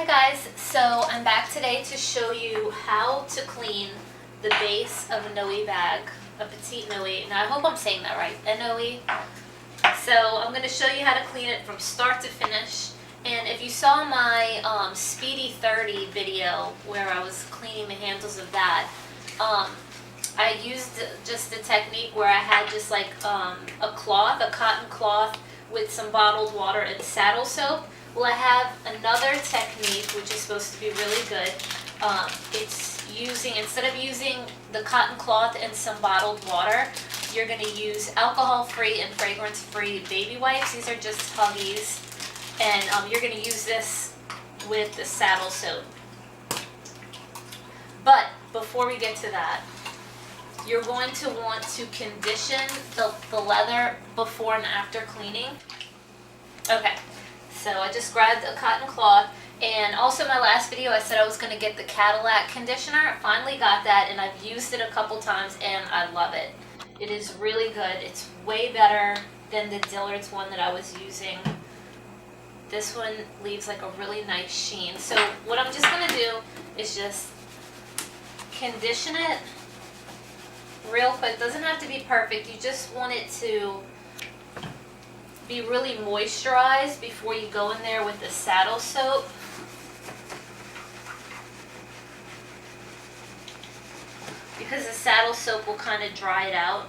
guys, so I'm back today to show you how to clean the base of a Noe bag, a Petite Noe. Now I hope I'm saying that right, a Noe. So I'm going to show you how to clean it from start to finish. And if you saw my Speedy 30 video where I was cleaning the handles of that, I used just a technique where I had just like a cloth, a cotton cloth with some bottled water and saddle soap. Well, I have another technique which is supposed to be really good. It's using, instead of using the cotton cloth and some bottled water, you're going to use alcohol-free and fragrance-free baby wipes. These are just Huggies. And you're going to use this with the saddle soap. But before we get to that, you're going to want to condition the leather before and after cleaning. Okay, so I just grabbed a cotton cloth, and also in my last video I said I was going to get the Cadillac conditioner. I finally got that, and I've used it a couple times, and I love it. It is really good. It's way better than the Dillard's one that I was using. This one leaves like a really nice sheen. So what I'm just going to do is just condition it real quick. Doesn't have to be perfect. You just want it to be really moisturized before you go in there with the saddle soap. Because the saddle soap will kind of dry it out.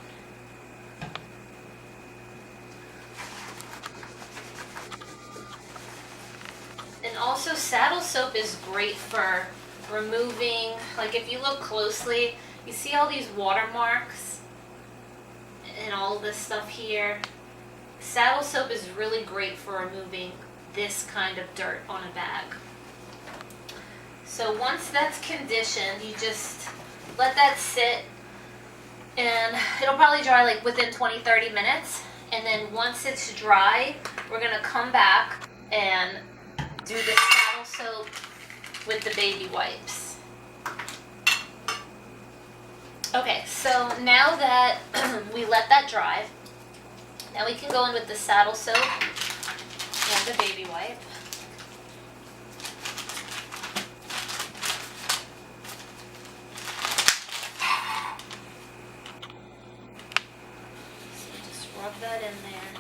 And also saddle soap is great for removing, like if you look closely, you see all these watermarks and all this stuff here. Saddle soap is really great for removing this kind of dirt on a bag. So once that's conditioned, you just let that sit, and it'll probably dry like within 20-30 minutes. And then once it's dry, we're going to come back and do the saddle soap with the baby wipes. Okay, so now that we let that dry, now we can go in with the saddle soap and the baby wipe. So just rub that in there.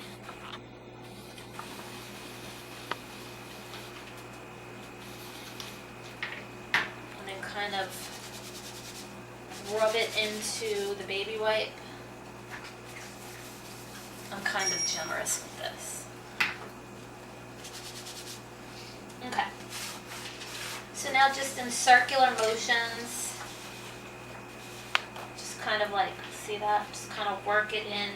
And then kind of rub it into the baby wipe. I'm kind of generous with this. Okay. So now just in circular motions, just kind of like, see that? Just kind of work it in.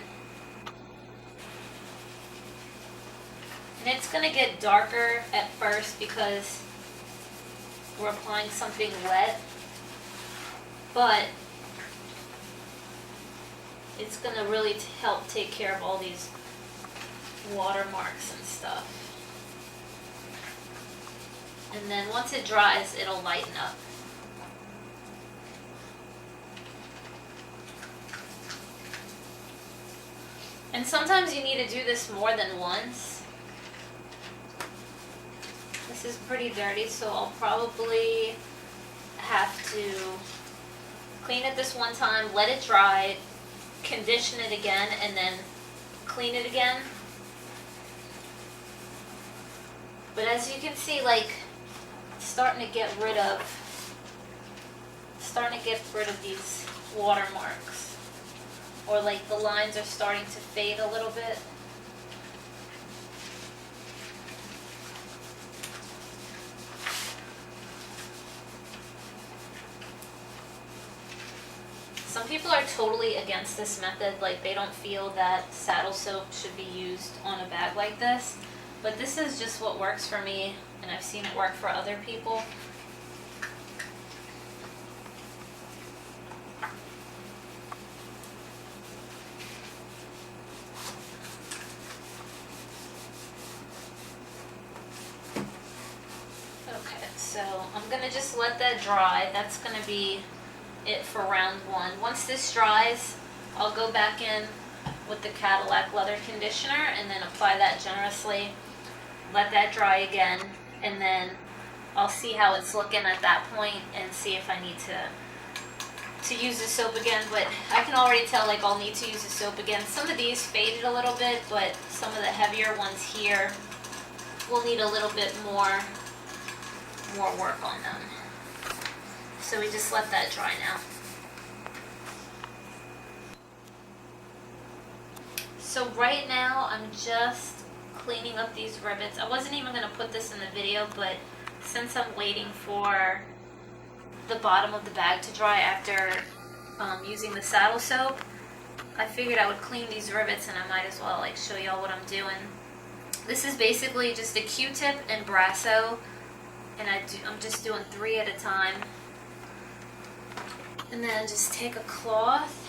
And it's going to get darker at first because we're applying something wet, but it's going to really help take care of all these watermarks and stuff. And then once it dries, it'll lighten up. And sometimes you need to do this more than once. This is pretty dirty, so I'll probably have to clean it this one time, let it dry, condition it again, and then clean it again. But as you can see, like, it's starting to get rid of these watermarks, or like the lines are starting to fade a little bit. Some people are totally against this method, like they don't feel that saddle soap should be used on a bag like this. But this is just what works for me, and I've seen it work for other people. Okay, so I'm going to just let that dry. That's going to be it for round one. Once this dries, I'll go back in with the Cadillac leather conditioner and then apply that generously. Let that dry again, and then I'll see how it's looking at that point and see if I need to use the soap again, but I can already tell like I'll need to use the soap again. Some of these faded a little bit, but some of the heavier ones here will need a little bit more work on them. So we just let that dry now. So right now I'm just cleaning up these rivets. I wasn't even going to put this in the video, but since I'm waiting for the bottom of the bag to dry after using the saddle soap, I figured I would clean these rivets, and I might as well like show y'all what I'm doing. This is basically just a Q-tip and brasso, and I'm just doing 3 at a time. And then just take a cloth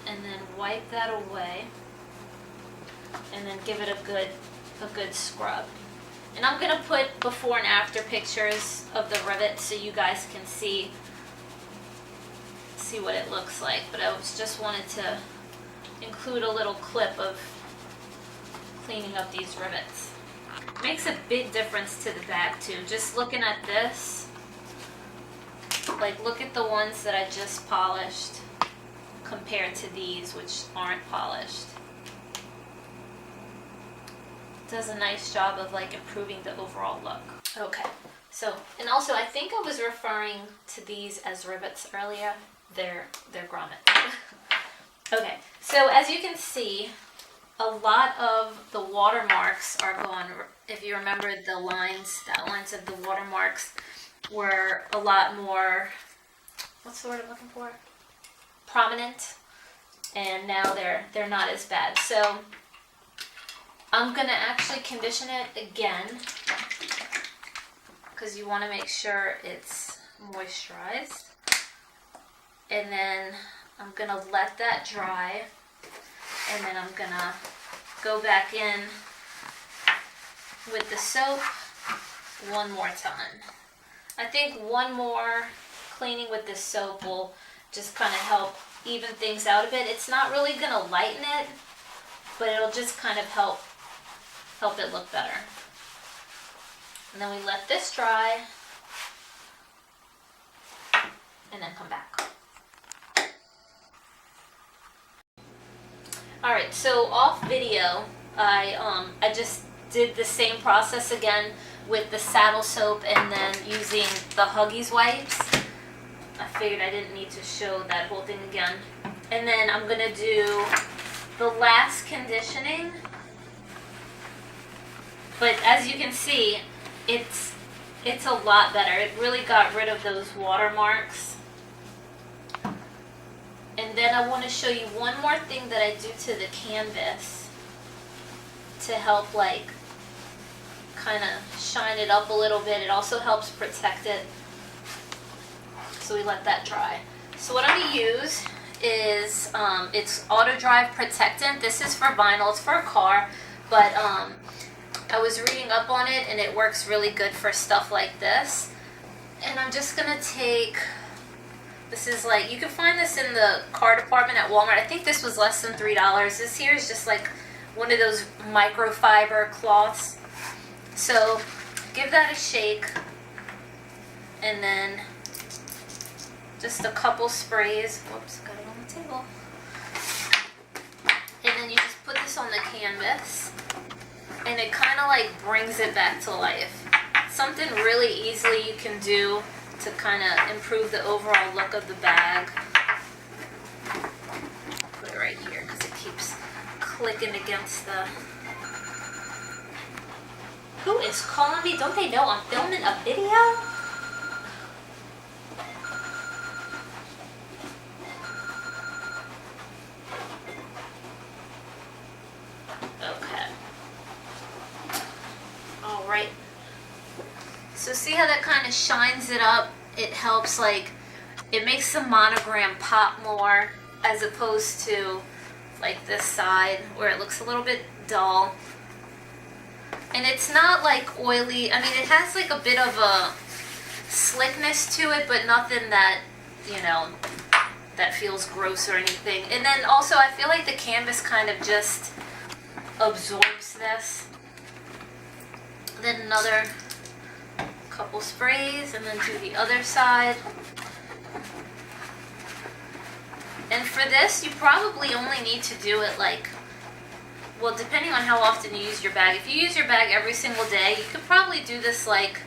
and then wipe that away, and then give it a good scrub. And I'm gonna put before and after pictures of the rivets so you guys can see what it looks like. But I just wanted to include a little clip of cleaning up these rivets. It makes a big difference to the bag too. Just looking at this, like look at the ones that I just polished compared to these which aren't polished. Does a nice job of like improving the overall look. Okay, so, and also I think I was referring to these as rivets earlier. They're grommets. Okay, so as you can see, a lot of the watermarks are gone. If you remember the outlines of the watermarks were a lot more, what's the word I'm looking for? Prominent, and now they're not as bad. So I'm gonna actually condition it again because you want to make sure it's moisturized, and then I'm gonna let that dry, and then I'm gonna go back in with the soap one more time. I think one more cleaning with the soap will just kind of help even things out a bit. It's not really gonna lighten it, but it'll just kind of help it look better. And then we let this dry and then come back. Alright, so off video, I just did the same process again with the saddle soap and then using the Huggies wipes. I figured I didn't need to show that whole thing again. And then I'm gonna do the last conditioning. But as you can see, it's a lot better. It really got rid of those watermarks. And then I want to show you one more thing that I do to the canvas to help like kind of shine it up a little bit. It also helps protect it. So we let that dry. So what I'm going to use is it's Auto Drive Protectant. This is for vinyl. It's for a car, but I was reading up on it and it works really good for stuff like this. And I'm just gonna take, this is like, you can find this in the car department at Walmart. I think this was less than $3. This here is just like one of those microfiber cloths. So give that a shake, and then just a couple sprays. Whoops, got it on the table. And then you just put this on the canvas, and it kind of like brings it back to life. Something really easily you can do to kind of improve the overall look of the bag. Put it right here because it keeps clicking against the... Who is calling me? Don't they know I'm filming a video? Right. So see how that kind of shines it up? It helps, like, it makes the monogram pop more as opposed to like this side where it looks a little bit dull. And it's not like oily. I mean, it has like a bit of a slickness to it, but nothing that, you know, that feels gross or anything. And then also I feel like the canvas kind of just absorbs this. Then another couple sprays and then do the other side. And for this, you probably only need to do it like, well, depending on how often you use your bag. If you use your bag every single day, you could probably do this like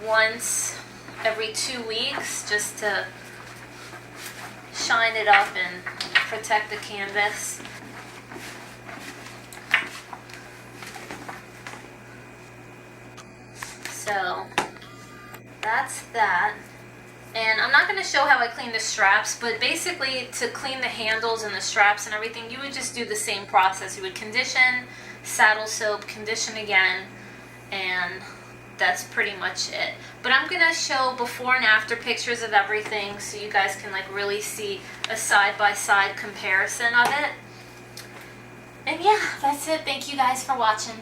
once every 2 weeks, just to shine it up and protect the canvas. So that's that. And I'm not going to show how I clean the straps, but basically to clean the handles and the straps and everything, you would just do the same process. You would condition, saddle soap, condition again, and that's pretty much it. But I'm going to show before and after pictures of everything so you guys can like really see a side-by-side comparison of it. And yeah, that's it. Thank you guys for watching.